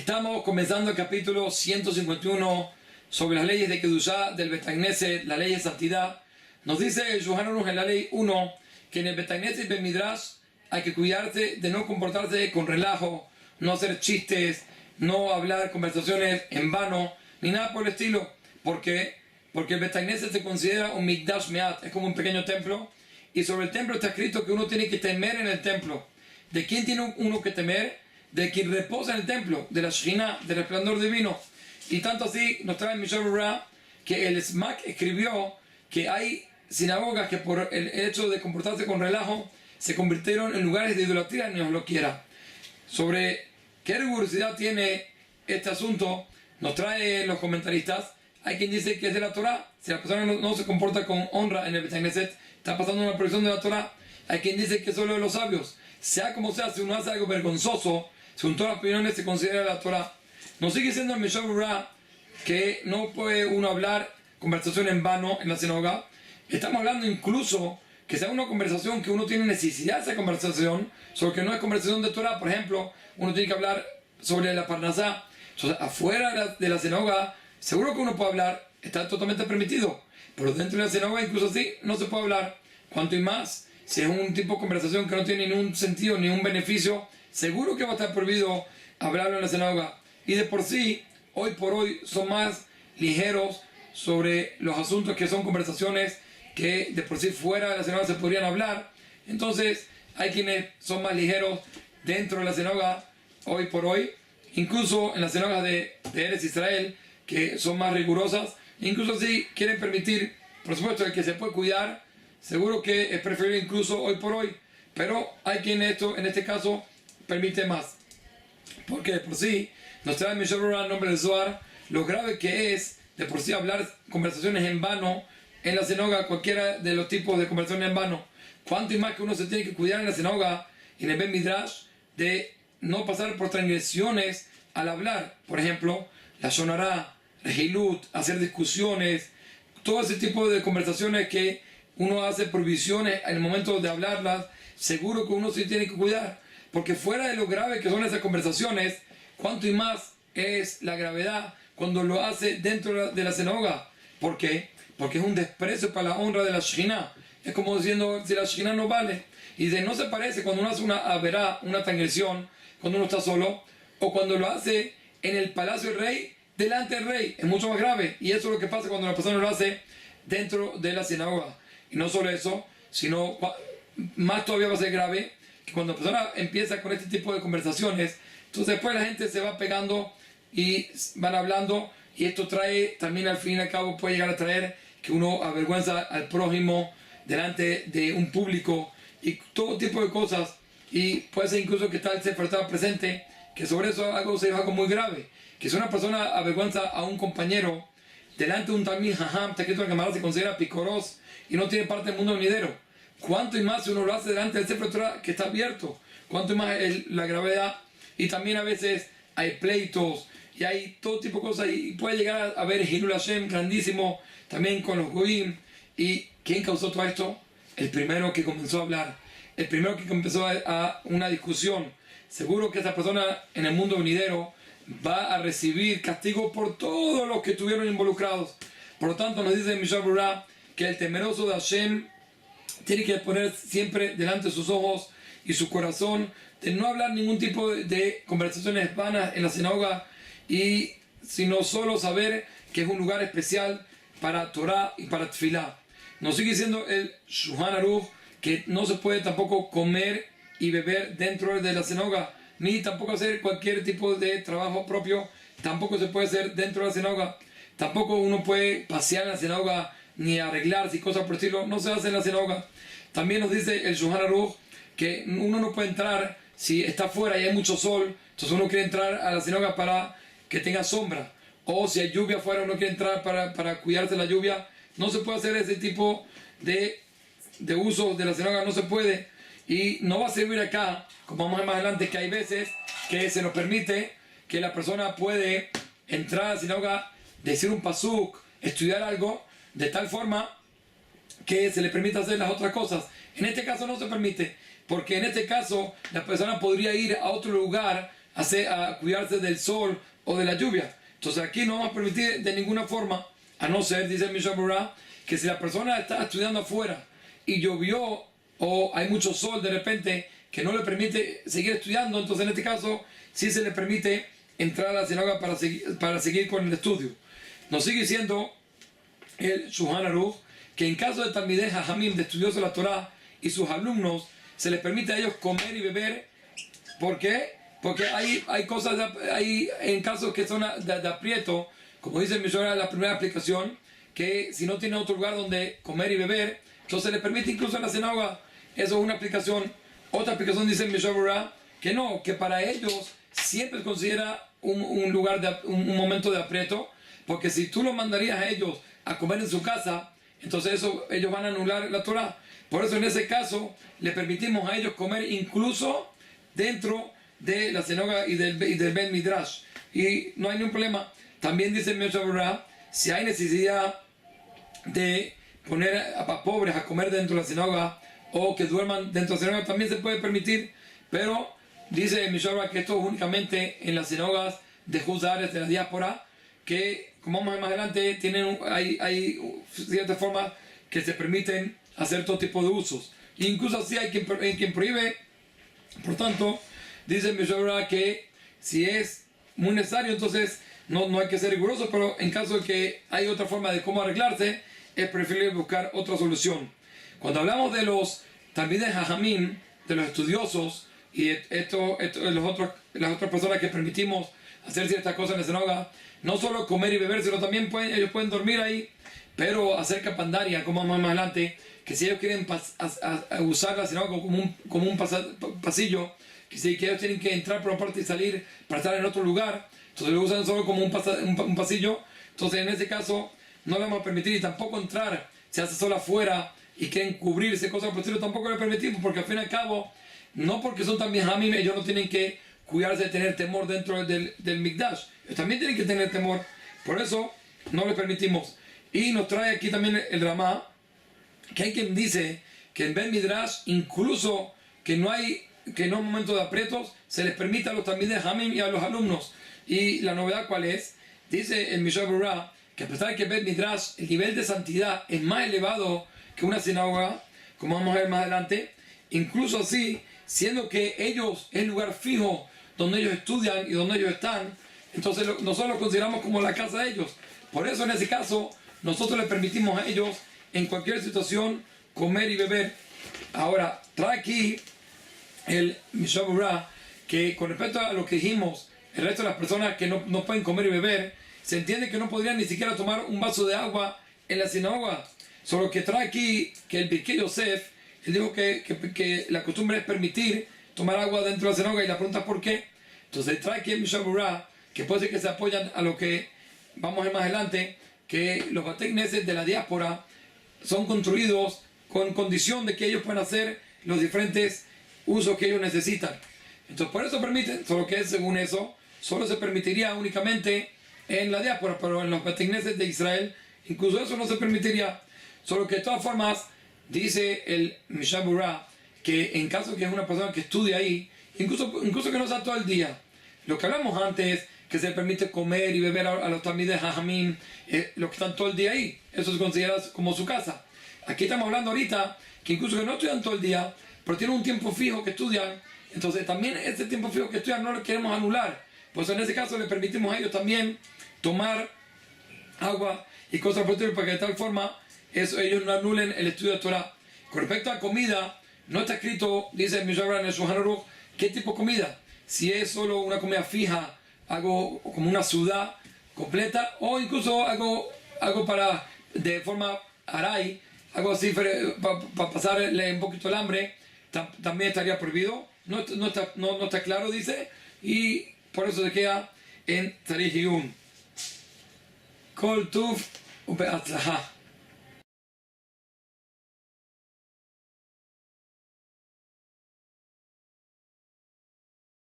Estamos comenzando el capítulo 151 sobre las leyes de Kedushá del Bet Knesset, la ley de santidad. Nos dice el Shulchan Aruch en la ley 1 que en el Bet Knesset y Bet Midrash hay que cuidarse de no comportarse con relajo, no hacer chistes, no hablar conversaciones en vano, ni nada por el estilo. ¿Por qué? Porque el Bet Knesset se considera un Mikdash Meat, es como un pequeño templo, y sobre el templo está escrito que uno tiene que temer en el templo. ¿De quién tiene uno que temer? De quien reposa en el templo, de la Shekhinah, del resplandor divino. Y tanto así nos trae Mishnah Berurah que el SMAC escribió que hay sinagogas que por el hecho de comportarse con relajo se convirtieron en lugares de idolatría, ni os lo quiera. Sobre qué rigurosidad tiene este asunto, nos trae los comentaristas. Hay quien dice que es de la Torah. Si la persona no se comporta con honra en el Bet Knesset, está pasando una prohibición de la Torah. Hay quien dice que es solo de los sabios. Sea como sea, si uno hace algo vergonzoso, según todas las opiniones, se considera la Torah. Nos sigue diciendo el Mishnah Berurah que no puede uno hablar conversación en vano en la sinagoga. Estamos hablando incluso que sea una conversación que uno tiene necesidad de esa conversación, sobre que no es conversación de Torah. Por ejemplo, uno tiene que hablar sobre la Parnasá. Entonces, afuera de la sinagoga, seguro que uno puede hablar, está totalmente permitido. Pero dentro de la sinagoga, incluso así, no se puede hablar. Cuanto y más, si es un tipo de conversación que no tiene ningún sentido, ningún beneficio, seguro que va a estar prohibido hablarlo en la sinagoga. Y de por sí, hoy por hoy, son más ligeros sobre los asuntos que son conversaciones que de por sí fuera de la sinagoga se podrían hablar. Entonces, hay quienes son más ligeros dentro de la sinagoga hoy por hoy. Incluso en las sinagogas de Eretz Israel, que son más rigurosas, incluso si quieren permitir, por supuesto, el que se puede cuidar, seguro que es preferible incluso hoy por hoy. Pero hay quien en este caso, permite más. Porque de por sí, nos trae Mishnah Berurah en nombre del Zohar, lo grave que es de por sí hablar conversaciones en vano en la sinagoga, cualquiera de los tipos de conversaciones en vano. Cuánto y más que uno se tiene que cuidar en la sinagoga y en el Bet Midrash de no pasar por transgresiones al hablar. Por ejemplo, la Shonará, Rehilut, hacer discusiones, todo ese tipo de conversaciones que uno hace prohibiciones en el momento de hablarlas. Seguro que uno se tiene que cuidar, porque fuera de lo grave que son esas conversaciones, cuánto y más es la gravedad cuando lo hace dentro de la sinagoga. ¿Por qué? Porque es un desprecio para la honra de la Shekhinah. Es como diciendo, si la Shekhinah no vale. Y no se parece cuando uno hace una averá, una transgresión, cuando uno está solo, o cuando lo hace en el palacio del rey, delante del rey. Es mucho más grave. Y eso es lo que pasa cuando la persona lo hace dentro de la sinagoga. Y no solo eso, sino más todavía va a ser grave que cuando la persona empieza con este tipo de conversaciones, entonces después la gente se va pegando y van hablando, y esto trae también al fin y al cabo puede llegar a traer que uno avergüenza al prójimo delante de un público y todo tipo de cosas. Y puede ser incluso que tal se estaba presente, que sobre eso algo muy grave, que si una persona avergüenza a un compañero delante de un Talmid Jajam, está escrito que el se considera picoros y no tiene parte del mundo venidero. Cuánto y más si uno lo hace delante del Sefer Torah que está abierto, cuánto y más es la gravedad. Y también a veces hay pleitos y hay todo tipo de cosas, y puede llegar a haber Hilul Hashem grandísimo también con los Goim. ¿Y quién causó todo esto? El primero que comenzó a hablar, el primero que empezó a una discusión. Seguro que esa persona en el mundo venidero va a recibir castigo por todos los que estuvieron involucrados. Por lo tanto, nos dice Mishnah Berurah que el temeroso de Hashem tiene que poner siempre delante de sus ojos y su corazón de no hablar ningún tipo de conversaciones vanas en la sinagoga, y sino solo saber que es un lugar especial para Torah y para Tfilah. Nos sigue diciendo el Shulchan Aruch que no se puede tampoco comer y beber dentro de la sinagoga, ni tampoco hacer cualquier tipo de trabajo propio, tampoco se puede hacer dentro de la sinagoga. Tampoco uno puede pasear en la sinagoga, ni arreglarse y cosas por el estilo, no se hace en la sinagoga. También nos dice el Shulchan Aruch que uno no puede entrar si está afuera y hay mucho sol, entonces uno quiere entrar a la sinagoga para que tenga sombra, o si hay lluvia afuera uno quiere entrar para cuidarse de la lluvia. No se puede hacer ese tipo de uso de la sinagoga, no se puede, y no va a servir acá, como vamos a ver más adelante, que hay veces que se nos permite que la persona puede entrar a la sinagoga, decir un pasuk, estudiar algo, de tal forma que se le permita hacer las otras cosas. En este caso no se permite, porque en este caso la persona podría ir a otro lugar a cuidarse del sol o de la lluvia. Entonces aquí no vamos a permitir de ninguna forma, a no ser, dice el Mishnah Berurah, que si la persona está estudiando afuera y llovió o hay mucho sol de repente que no le permite seguir estudiando, entonces en este caso sí se le permite entrar a la sinagoga para seguir con el estudio. Nos sigue diciendo el Shulchan Aruch que en caso de Talmidei Jajamim, de estudiosos de la Torah y sus alumnos, se les permite a ellos comer y beber. ¿Por qué? Porque hay cosas, hay en casos que son de aprieto, como dice el Mishnah en la primera explicación, que si no tiene otro lugar donde comer y beber, entonces les permite incluso en la sinagoga. Eso es una explicación. Otra explicación dice el Mishnah Berurah que no, que para ellos siempre se considera un lugar, un momento de aprieto, porque si tú los mandarías a ellos a comer en su casa, entonces ellos van a anular la Torah. Por eso en ese caso le permitimos a ellos comer incluso dentro de la sinagoga y del Bet Midrash. Y no hay ningún problema. También dice el Mishnah Berurah, si hay necesidad de poner a pobres a comer dentro de la sinagoga o que duerman dentro de la sinagoga, también se puede permitir. Pero dice el Mishnah Berurah que esto es únicamente en las sinagogas de Judá, de la diáspora, que como vamos a ver más adelante, hay ciertas formas que se permiten hacer todo tipo de usos. Incluso así hay quien prohíbe. Por tanto, dice el Mishnah Berurah que si es muy necesario, entonces no hay que ser riguroso, pero en caso de que hay otra forma de cómo arreglarse, es preferible buscar otra solución. Cuando hablamos de los Talmidei Jajamim, de los estudiosos, y las otras personas que permitimos hacer ciertas cosas en la sinagoga, no solo comer y beber, sino también ellos pueden dormir ahí, pero hacer capandaria, como más adelante, que si ellos quieren usar la sinagoga como un pasillo, que si que ellos tienen que entrar por una parte y salir para estar en otro lugar, entonces lo usan solo como un pasillo, entonces en ese caso no le vamos a permitir, y tampoco entrar, se hace solo afuera y quieren cubrirse, cosas por el estilo, tampoco le permitimos, porque al fin y al cabo, no porque son también Hamim, ellos no tienen que cuidarse de tener temor dentro del Mikdash, ellos también tienen que tener temor, por eso no les permitimos. Y nos trae aquí también el Ramá, que hay quien dice que en Bet Midrash, incluso que no es momento de aprietos, se les permite a los Talmidei Jajamim y a los alumnos. Y la novedad, ¿cuál es? Dice el Mishnah Berurah que a pesar de que Bet Midrash, el nivel de santidad es más elevado que una sinagoga, como vamos a ver más adelante, incluso así, siendo que ellos es el lugar fijo donde ellos estudian y donde ellos están, entonces nosotros lo consideramos como la casa de ellos. Por eso en ese caso, nosotros les permitimos a ellos en cualquier situación comer y beber. Ahora, trae aquí el Mishnah Berurah que con respecto a lo que dijimos, el resto de las personas que no pueden comer y beber, se entiende que no podrían ni siquiera tomar un vaso de agua en la sinagoga. Solo que trae aquí que el Birkei Yosef, él dijo que la costumbre es permitir tomar agua dentro de la sinagoga, y la pregunta es ¿por qué? Entonces trae aquí el Mishnah Berurah que puede ser que se apoyan a lo que vamos a ver más adelante, que los Batei Knesset de la diáspora son construidos con condición de que ellos puedan hacer los diferentes usos que ellos necesitan. Entonces por eso permiten, solo que según eso, solo se permitiría únicamente en la diáspora, pero en los Batei Knesset de Israel, incluso eso no se permitiría. Solo que de todas formas, dice el Mishnah Berurah que en caso que es una persona que estudia ahí, incluso que no sea todo el día, lo que hablamos antes, que se permite comer y beber a los Talmidei Jajamim, los que están todo el día ahí, eso se considera como su casa. Aquí estamos hablando ahorita que incluso que no estudian todo el día, pero tienen un tiempo fijo que estudian, entonces también ese tiempo fijo que estudian no lo queremos anular, pues en ese caso le permitimos a ellos también tomar agua y cosas por el estilo, para que de tal forma ellos no anulen el estudio de Torah. Con respecto a comida, no está escrito, dice el Mishnah Berurah en el Shulchan Aruch, qué tipo de comida, si es solo una comida fija, algo como una sudá completa, o incluso algo para de forma aray, algo así para pasarle un poquito el hambre, también estaría prohibido. No está claro, dice, y por eso se queda en Tzarich Iyun. Kol Tuv u'be'atzlaha.